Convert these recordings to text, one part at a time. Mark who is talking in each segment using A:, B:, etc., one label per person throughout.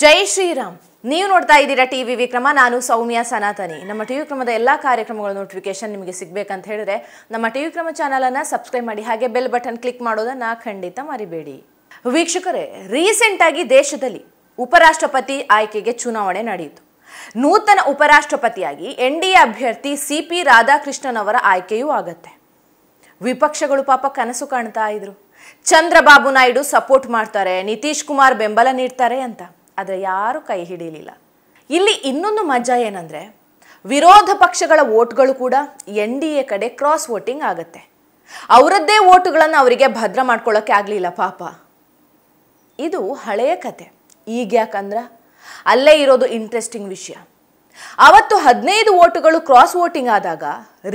A: ಜೈ ಶ್ರೀರಾಮ್. ನೀವು ನೋಡ್ತಾ ಇದ್ದೀರಾ ಟಿವಿ ವಿಕ್ರಮ. ನಾನು ಸೌಮ್ಯ ಸನಾತನಿ. ನಮ್ಮ ಟಿವಿ ವಿಕ್ರಮದ ಎಲ್ಲ ಕಾರ್ಯಕ್ರಮಗಳ ನೋಟಿಫಿಕೇಶನ್ ನಿಮಗೆ ಸಿಗಬೇಕಂತ ಹೇಳಿದ್ರೆ ನಮ್ಮ ಟಿವಿ ವಿಕ್ರಮ ಚಾನಲ್ ಅನ್ನು ಸಬ್ಸ್ಕ್ರೈಬ್ ಮಾಡಿ, ಹಾಗೆ ಬೆಲ್ ಬಟನ್ ಕ್ಲಿಕ್ ಮಾಡೋದನ್ನ ಖಂಡಿತ ಮರಿಬೇಡಿ. ವೀಕ್ಷಕರೇ, ರೀಸೆಂಟ್ ಆಗಿ ದೇಶದಲ್ಲಿ ಉಪರಾಷ್ಟ್ರಪತಿ ಆಯ್ಕೆಗೆ ಚುನಾವಣೆ ನಡೆಯಿತು. ನೂತನ ಉಪರಾಷ್ಟ್ರಪತಿಯಾಗಿ NDA ಅಭ್ಯರ್ಥಿ CP ರಾಧಾಕೃಷ್ಣನ್ ಅವರ ಆಯ್ಕೆಯೂ ಆಗತ್ತೆ. ವಿಪಕ್ಷಗಳು ಪಾಪ ಕನಸು ಕಾಣ್ತಾ ಇದ್ರು, ಚಂದ್ರಬಾಬು ನಾಯ್ಡು ಸಪೋರ್ಟ್ ಮಾಡ್ತಾರೆ, ನಿತೀಶ್ ಕುಮಾರ್ ಬೆಂಬಲ ನೀಡ್ತಾರೆ ಅಂತ. ಆದರೆ ಯಾರು ಕೈ ಹಿಡಿಯಲಿಲ್ಲ. ಇಲ್ಲಿ ಇನ್ನೊಂದು ಮಜಾ ಏನಂದ್ರೆ, ವಿರೋಧ ಪಕ್ಷಗಳ ವೋಟ್ಗಳು ಕೂಡ NDA ಕಡೆ ಕ್ರಾಸ್ ವೋಟಿಂಗ್ ಆಗತ್ತೆ. ಅವರದ್ದೇ ವೋಟುಗಳನ್ನು ಅವರಿಗೆ ಭದ್ರ ಮಾಡ್ಕೊಳ್ಳೋಕೆ ಆಗಲಿಲ್ಲ ಪಾಪ. ಇದು ಹಳೆಯ ಕತೆ. ಈಗ ಯಾಕಂದ್ರೆ ಅಲ್ಲೇ ಇರೋದು ಇಂಟ್ರೆಸ್ಟಿಂಗ್ ವಿಷಯ. ಅವತ್ತು 15 ವೋಟುಗಳು ಕ್ರಾಸ್ ವೋಟಿಂಗ್ ಆದಾಗ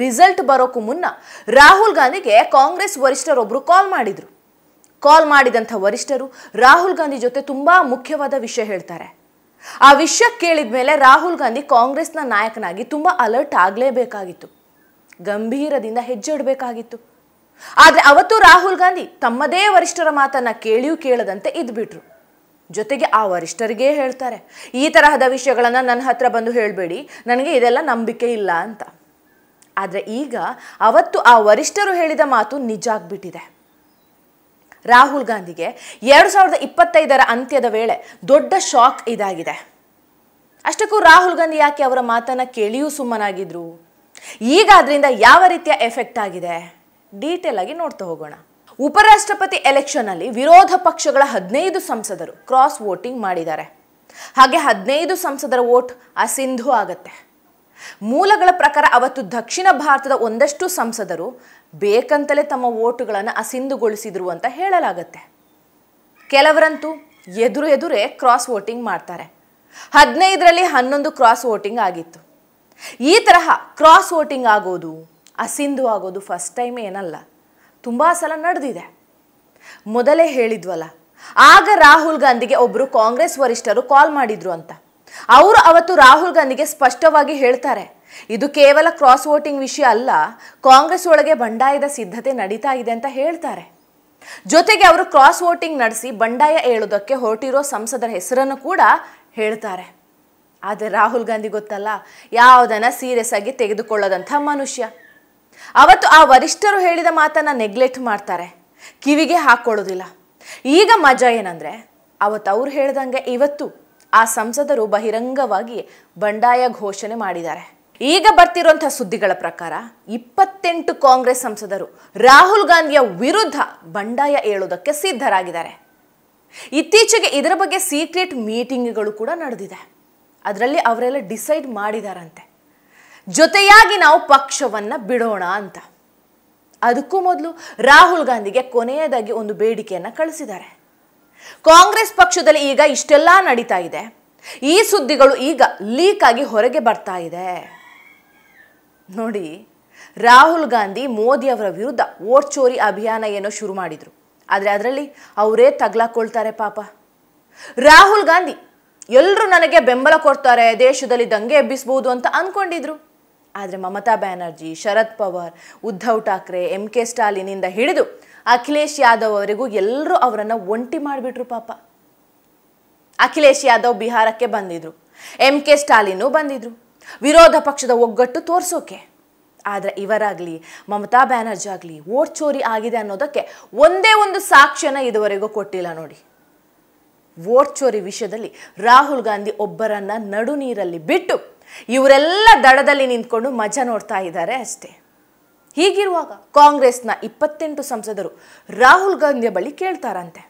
A: ರಿಸಲ್ಟ್ ಬರೋಕ್ಕೂ ಮುನ್ನ ರಾಹುಲ್ ಗಾಂಧಿಗೆ ಕಾಂಗ್ರೆಸ್ ವರಿಷ್ಠರೊಬ್ಬರು ಕಾಲ್ ಮಾಡಿದ್ರು. ಕಾಲ್ ಮಾಡಿದಂಥ ವರಿಷ್ಠರು ರಾಹುಲ್ ಗಾಂಧಿ ಜೊತೆ ತುಂಬಾ ಮುಖ್ಯವಾದ ವಿಷಯ ಹೇಳ್ತಾರೆ. ಆ ವಿಷಯ ಕೇಳಿದ ಮೇಲೆ ರಾಹುಲ್ ಗಾಂಧಿ ಕಾಂಗ್ರೆಸ್ನ ನಾಯಕನಾಗಿ ತುಂಬಾ ಅಲರ್ಟ್ ಆಗಲೇಬೇಕಾಗಿತ್ತು, ಗಂಭೀರದಿಂದ ಹೆಜ್ಜೆ ಇಡಬೇಕಾಗಿತ್ತು. ಆದರೆ ಅವತ್ತು ರಾಹುಲ್ ಗಾಂಧಿ ತಮ್ಮದೇ ವರಿಷ್ಠರ ಮಾತನ್ನ ಕೇಳಿಯೂ ಕೇಳದಂತೆ ಇದ್ಬಿಟ್ರು. ಜೊತೆಗೆ ಆ ವರಿಷ್ಠರಿಗೆ ಹೇಳ್ತಾರೆ, ಈ ತರಹದ ವಿಷಯಗಳನ್ನು ನನ್ನ ಹತ್ರ ಬಂದು ಹೇಳಬೇಡಿ, ನನಗೆ ಇದೆಲ್ಲ ನಂಬಿಕೆ ಇಲ್ಲ ಅಂತ. ಆದರೆ ಈಗ ಅವತ್ತು ಆ ವರಿಷ್ಠರು ಹೇಳಿದ ಮಾತು ನಿಜ ಆಗ್ಬಿಟ್ಟಿದೆ. ರಾಹುಲ್ ಗಾಂಧಿಗೆ 2025ರ ಅಂತ್ಯದ ವೇಳೆ ದೊಡ್ಡ ಶಾಕ್ ಇದಾಗಿದೆ. ಅಷ್ಟಕ್ಕೂ ರಾಹುಲ್ ಗಾಂಧಿ ಯಾಕೆ ಅವರ ಮಾತನ್ನ ಕೇಳಿಯೂ ಸುಮ್ಮನಾಗಿದ್ರು? ಈಗ ಅದರಿಂದ ಯಾವ ರೀತಿಯ ಎಫೆಕ್ಟ್ ಆಗಿದೆ ಡೀಟೇಲ್ ಆಗಿ ನೋಡ್ತಾ ಹೋಗೋಣ. ಉಪರಾಷ್ಟ್ರಪತಿ ಎಲೆಕ್ಷನ್ ಅಲ್ಲಿ ವಿರೋಧ ಪಕ್ಷಗಳ 15 ಸಂಸದರು ಕ್ರಾಸ್ ವೋಟಿಂಗ್ ಮಾಡಿದ್ದಾರೆ. ಹಾಗೆ 15 ಸಂಸದರ ವೋಟ್ ಅಸಿಂಧು ಆಗತ್ತೆ. ಮೂಲಗಳ ಪ್ರಕಾರ ಅವತ್ತು ದಕ್ಷಿಣ ಭಾರತದ ಒಂದಷ್ಟು ಸಂಸದರು ಬೇಕಂತಲೇ ತಮ್ಮ ವೋಟುಗಳನ್ನು ಅಸಿಂಧುಗೊಳಿಸಿದ್ರು ಅಂತ ಹೇಳಲಾಗತ್ತೆ. ಕೆಲವರಂತೂ ಎದುರೇ ಕ್ರಾಸ್ ವೋಟಿಂಗ್ ಮಾಡ್ತಾರೆ. 15ರಲ್ಲಿ 11 ಕ್ರಾಸ್ ವೋಟಿಂಗ್ ಆಗಿತ್ತು. ಈ ತರಹ ಕ್ರಾಸ್ ವೋಟಿಂಗ್ ಆಗೋದು, ಅಸಿಂಧು ಆಗೋದು ಫಸ್ಟ್ ಟೈಮ್ ಏನಲ್ಲ, ತುಂಬಾ ಸಲ ನಡೆದಿದೆ. ಮೊದಲೇ ಹೇಳಿದ್ವಲ್ಲ, ಆಗ ರಾಹುಲ್ ಗಾಂಧಿಗೆ ಒಬ್ಬರು ಕಾಂಗ್ರೆಸ್ ವರಿಷ್ಠರು ಕಾಲ್ ಮಾಡಿದ್ರು ಅಂತ. ಅವರು ಅವತ್ತು ರಾಹುಲ್ ಗಾಂಧಿಗೆ ಸ್ಪಷ್ಟವಾಗಿ ಹೇಳ್ತಾರೆ, ಇದು ಕೇವಲ ಕ್ರಾಸ್ ವೋಟಿಂಗ್ ವಿಷಯ ಅಲ್ಲ, ಕಾಂಗ್ರೆಸ್ ಒಳಗೆ ಬಂಡಾಯದ ಸಿದ್ಧತೆ ನಡೀತಾ ಇದೆ ಅಂತ ಹೇಳ್ತಾರೆ. ಜೊತೆಗೆ ಅವರು ಕ್ರಾಸ್ ವೋಟಿಂಗ್ ನಡೆಸಿ ಬಂಡಾಯ ಏಳೋದಕ್ಕೆ ಹೊರಟಿರೋ ಸಂಸದರ ಹೆಸರನ್ನು ಕೂಡ ಹೇಳ್ತಾರೆ. ಆದರೆ ರಾಹುಲ್ ಗಾಂಧಿ ಗೊತ್ತಲ್ಲ, ಯಾವುದನ್ನ ಸೀರಿಯಸ್ ಆಗಿ ತೆಗೆದುಕೊಳ್ಳದಂಥ ಮನುಷ್ಯ. ಅವತ್ತು ಆ ವರಿಷ್ಠರು ಹೇಳಿದ ಮಾತನ್ನ ನೆಗ್ಲೆಕ್ಟ್ ಮಾಡ್ತಾರೆ, ಕಿವಿಗೆ ಹಾಕೊಳ್ಳೋದಿಲ್ಲ. ಈಗ ಮಜಾ ಏನಂದ್ರೆ, ಅವತ್ತು ಅವ್ರು ಹೇಳ್ದಂಗೆ ಇವತ್ತು ಆ ಸಂಸದರು ಬಹಿರಂಗವಾಗಿ ಬಂಡಾಯ ಘೋಷಣೆ ಮಾಡಿದ್ದಾರೆ. ಈಗ ಬರ್ತಿರುವಂಥ ಸುದ್ದಿಗಳ ಪ್ರಕಾರ 28 ಕಾಂಗ್ರೆಸ್ ಸಂಸದರು ರಾಹುಲ್ ಗಾಂಧಿಯ ವಿರುದ್ಧ ಬಂಡಾಯ ಏಳೋದಕ್ಕೆ ಸಿದ್ಧರಾಗಿದ್ದಾರೆ. ಇತ್ತೀಚೆಗೆ ಇದರ ಬಗ್ಗೆ ಸೀಕ್ರೆಟ್ ಮೀಟಿಂಗ್ಗಳು ಕೂಡ ನಡೆದಿದೆ. ಅದರಲ್ಲಿ ಅವರೆಲ್ಲ ಡಿಸೈಡ್ ಮಾಡಿದಾರಂತೆ, ಜೊತೆಯಾಗಿ ನಾವು ಪಕ್ಷವನ್ನ ಬಿಡೋಣ ಅಂತ. ಅದಕ್ಕೂ ಮೊದಲು ರಾಹುಲ್ ಗಾಂಧಿಗೆ ಕೊನೆಯದಾಗಿ ಒಂದು ಬೇಡಿಕೆಯನ್ನ ಕಳಿಸಿದ್ದಾರೆ. ಕಾಂಗ್ರೆಸ್ ಪಕ್ಷದಲ್ಲಿ ಈಗ ಇಷ್ಟೆಲ್ಲ ನಡೀತಾ ಇದೆ, ಈ ಸುದ್ದಿಗಳು ಈಗ ಲೀಕ್ ಆಗಿ ಹೊರಗೆ ಬರ್ತಾ ಇದೆ. ನೋಡಿ, ರಾಹುಲ್ ಗಾಂಧಿ ಮೋದಿ ಅವರ ವಿರುದ್ಧ ವೋಟ್ ಚೋರಿ ಅಭಿಯಾನ ಏನೋ ಶುರು ಮಾಡಿದ್ರು. ಆದರೆ ಅದರಲ್ಲಿ ಅವರೇ ತಗ್ಲಾಕೊಳ್ತಾರೆ ಪಾಪ. ರಾಹುಲ್ ಗಾಂಧಿ ಎಲ್ಲರೂ ನನಗೆ ಬೆಂಬಲ ಕೊಡ್ತಾರೆ, ದೇಶದಲ್ಲಿ ದಂಗೆ ಎಬ್ಬಿಸಬಹುದು ಅಂತ ಅನ್ಕೊಂಡಿದ್ರು. ಆದರೆ ಮಮತಾ ಬ್ಯಾನರ್ಜಿ, ಶರದ್ ಪವಾರ್, ಉದ್ಧವ್ ಠಾಕ್ರೆ, MK ಸ್ಟಾಲಿನಿಂದ ಹಿಡಿದು ಅಖಿಲೇಶ್ ಯಾದವ್ ಅವರಿಗೂ ಎಲ್ಲರೂ ಅವರನ್ನ ಒಂಟಿ ಮಾಡಿಬಿಟ್ರು ಪಾಪ. ಅಖಿಲೇಶ್ ಯಾದವ್ ಬಿಹಾರಕ್ಕೆ ಬಂದಿದ್ರು, MK ಸ್ಟಾಲಿನ್ ಬಂದಿದ್ರು ವಿರೋಧ ಪಕ್ಷದ ಒಗ್ಗಟ್ಟು ತೋರ್ಸೋಕೆ. ಆದರೆ ಇವರಾಗ್ಲಿ ಮಮತಾ ಬ್ಯಾನರ್ಜಿ ಆಗಲಿ ವೋಟ್ ಚೋರಿ ಆಗಿದೆ ಅನ್ನೋದಕ್ಕೆ ಒಂದೇ ಒಂದು ಸಾಕ್ಷ್ಯನ ಇದುವರೆಗೂ ಕೊಟ್ಟಿಲ್ಲ ನೋಡಿ. ವೋಟ್ ಚೋರಿ ವಿಷಯದಲ್ಲಿ ರಾಹುಲ್ ಗಾಂಧಿ ಒಬ್ಬರನ್ನ ನಡು ನೀರಲ್ಲಿ ಬಿಟ್ಟು ಇವರೆಲ್ಲ ದಡದಲ್ಲಿ ನಿಂತ್ಕೊಂಡು ಮಜಾ ನೋಡ್ತಾ ಇದ್ದಾರೆ ಅಷ್ಟೇ. ಹೀಗಿರುವಾಗ ಕಾಂಗ್ರೆಸ್ನ 28 ಸಂಸದರು ರಾಹುಲ್ ಗಾಂಧಿಯ ಬಳಿ ಕೇಳ್ತಾರಂತೆ,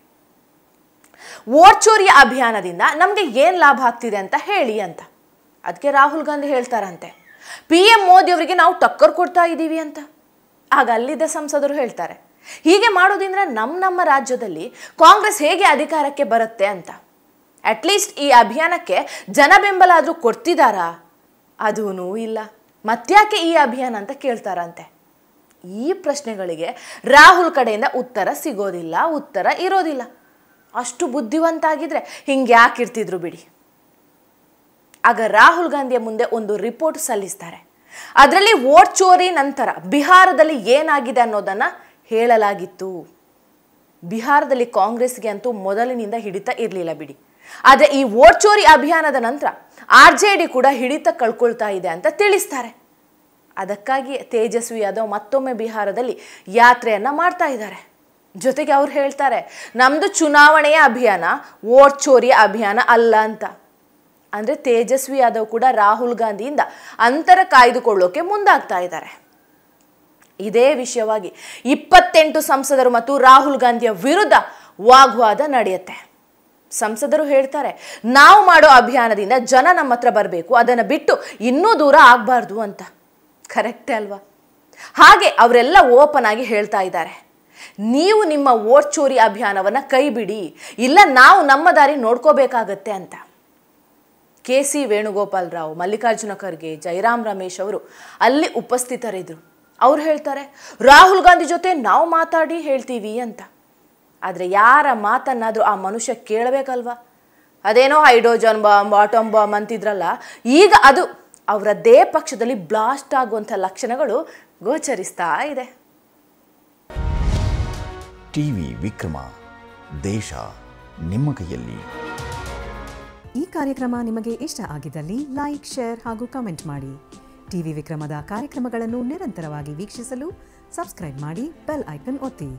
A: ವೋಟ್ ಚೋರಿಯ ಅಭಿಯಾನದಿಂದ ನಮಗೆ ಏನ್ ಲಾಭ ಆಗ್ತಿದೆ ಅಂತ ಹೇಳಿ ಅಂತ. ಅದಕ್ಕೆ ರಾಹುಲ್ ಗಾಂಧಿ ಹೇಳ್ತಾರಂತೆ, PM ಮೋದಿ ಅವರಿಗೆ ನಾವು ಟಕ್ಕರ್ ಕೊಡ್ತಾ ಇದ್ದೀವಿ ಅಂತ. ಆಗ ಅಲ್ಲಿದ್ದ ಸಂಸದರು ಹೇಳ್ತಾರೆ, ಹೀಗೆ ಮಾಡೋದ್ರಿಂದ ನಮ್ಮ ರಾಜ್ಯದಲ್ಲಿ ಕಾಂಗ್ರೆಸ್ ಹೇಗೆ ಅಧಿಕಾರಕ್ಕೆ ಬರುತ್ತೆ ಅಂತ. ಅಟ್ಲೀಸ್ಟ್ ಈ ಅಭಿಯಾನಕ್ಕೆ ಜನ ಬೆಂಬಲ ಆದ್ರೂ ಕೊಡ್ತಿದಾರಾ? ಅದೂ ಇಲ್ಲ. ಮತ್ತ್ಯಾಕೆ ಈ ಅಭಿಯಾನ ಅಂತ ಕೇಳ್ತಾರಂತೆ. ಈ ಪ್ರಶ್ನೆಗಳಿಗೆ ರಾಹುಲ್ ಕಡೆಯಿಂದ ಉತ್ತರ ಸಿಗೋದಿಲ್ಲ, ಉತ್ತರ ಇರೋದಿಲ್ಲ. ಅಷ್ಟು ಬುದ್ಧಿವಂತ ಆಗಿದ್ರೆ ಹಿಂಗೆ ಯಾಕೆ ಇರ್ತಿದ್ರು ಬಿಡಿ. ಆಗ ರಾಹುಲ್ ಗಾಂಧಿಯ ಮುಂದೆ ಒಂದು ರಿಪೋರ್ಟ್ ಸಲ್ಲಿಸ್ತಾರೆ. ಅದರಲ್ಲಿ ವೋಟ್ ಚೋರಿ ನಂತರ ಬಿಹಾರದಲ್ಲಿ ಏನಾಗಿದೆ ಅನ್ನೋದನ್ನ ಹೇಳಲಾಗಿತ್ತು. ಬಿಹಾರದಲ್ಲಿ ಕಾಂಗ್ರೆಸ್ಗೆ ಅಂತೂ ಮೊದಲಿನಿಂದ ಹಿಡಿತ ಇರಲಿಲ್ಲ ಬಿಡಿ. ಆದರೆ ಈ ವೋಟ್ ಚೋರಿ ಅಭಿಯಾನದ ನಂತರ RJD ಕೂಡ ಹಿಡಿತ ಕಳ್ಕೊಳ್ತಾ ಇದೆ ಅಂತ ತಿಳಿಸ್ತಾರೆ. ಅದಕ್ಕಾಗಿ ತೇಜಸ್ವಿ ಯಾದವ್ ಮತ್ತೊಮ್ಮೆ ಬಿಹಾರದಲ್ಲಿ ಯಾತ್ರೆಯನ್ನ ಮಾಡ್ತಾ ಇದ್ದಾರೆ. ಜೊತೆಗೆ ಅವ್ರು ಹೇಳ್ತಾರೆ, ನಮ್ದು ಚುನಾವಣೆಯ ಅಭಿಯಾನ, ವೋಟ್ ಚೋರಿಯ ಅಭಿಯಾನ ಅಲ್ಲ ಅಂತ. ಅಂದರೆ ತೇಜಸ್ವಿ ಯಾದವ್ ಕೂಡ ರಾಹುಲ್ ಗಾಂಧಿಯಿಂದ ಅಂತರ ಕಾಯ್ದುಕೊಳ್ಳೋಕೆ ಮುಂದಾಗ್ತಾ ಇದ್ದಾರೆ. ಇದೇ ವಿಷಯವಾಗಿ 28 ಸಂಸದರು ಮತ್ತು ರಾಹುಲ್ ಗಾಂಧಿಯ ವಿರುದ್ಧ ವಾಗ್ವಾದ ನಡೆಯುತ್ತೆ. ಸಂಸದರು ಹೇಳ್ತಾರೆ, ನಾವು ಮಾಡೋ ಅಭಿಯಾನದಿಂದ ಜನ ನಮ್ಮ ಹತ್ರ ಬರಬೇಕು, ಅದನ್ನು ಬಿಟ್ಟು ಇನ್ನೂ ದೂರ ಆಗಬಾರ್ದು ಅಂತ. ಕರೆಕ್ಟೇ ಅಲ್ವಾ? ಹಾಗೆ ಅವರೆಲ್ಲ ಓಪನ್ ಆಗಿ ಹೇಳ್ತಾ ಇದ್ದಾರೆ, ನೀವು ನಿಮ್ಮ ವೋಟ್ ಚೋರಿ ಅಭಿಯಾನವನ್ನು ಕೈ ಬಿಡಿ, ಇಲ್ಲ ನಾವು ನಮ್ಮ ದಾರಿ ನೋಡ್ಕೋಬೇಕಾಗತ್ತೆ ಅಂತ. KC ವೇಣುಗೋಪಾಲ್ ರಾವ್, ಮಲ್ಲಿಕಾರ್ಜುನ ಖರ್ಗೆ, ಜೈರಾಮ್ ರಮೇಶ್ ಅವರು ಅಲ್ಲಿ ಉಪಸ್ಥಿತರಿದ್ದರು. ಅವ್ರು ಹೇಳ್ತಾರೆ, ರಾಹುಲ್ ಗಾಂಧಿ ಜೊತೆ ನಾವು ಮಾತಾಡಿ ಹೇಳ್ತೀವಿ ಅಂತ. ಆದರೆ ಯಾರ ಮಾತನ್ನಾದರೂ ಆ ಮನುಷ್ಯ ಕೇಳಬೇಕಲ್ವಾ? ಅದೇನೋ ಹೈಡ್ರೋಜನ್ ಬಾಂಬ್, ಆಟಮ್ ಬಾಂಬ್ ಅಂತಿದ್ರಲ್ಲ, ಈಗ ಅದು ಅವರದ್ದೇ ಪಕ್ಷದಲ್ಲಿ ಬ್ಲಾಸ್ಟ್ ಆಗುವಂಥ ಲಕ್ಷಣಗಳು ಗೋಚರಿಸ್ತಾ ಇದೆ.
B: ಟಿವಿ ವಿಕ್ರಮ, ದೇಶ ನಿಮ್ಮ ಕೈಯಲ್ಲಿ.
C: ಈ ಕಾರ್ಯಕ್ರಮ ನಿಮಗೆ ಇಷ್ಟ ಆಗಿದ್ದಲ್ಲಿ ಲೈಕ್, ಶೇರ್ ಹಾಗೂ ಕಮೆಂಟ್ ಮಾಡಿ. ಟಿವಿ ವಿಕ್ರಮದ ಕಾರ್ಯಕ್ರಮಗಳನ್ನು ನಿರಂತರವಾಗಿ ವೀಕ್ಷಿಸಲು ಸಬ್ಸ್ಕ್ರೈಬ್ ಮಾಡಿ, ಬೆಲ್ ಐಕನ್ ಒತ್ತಿ.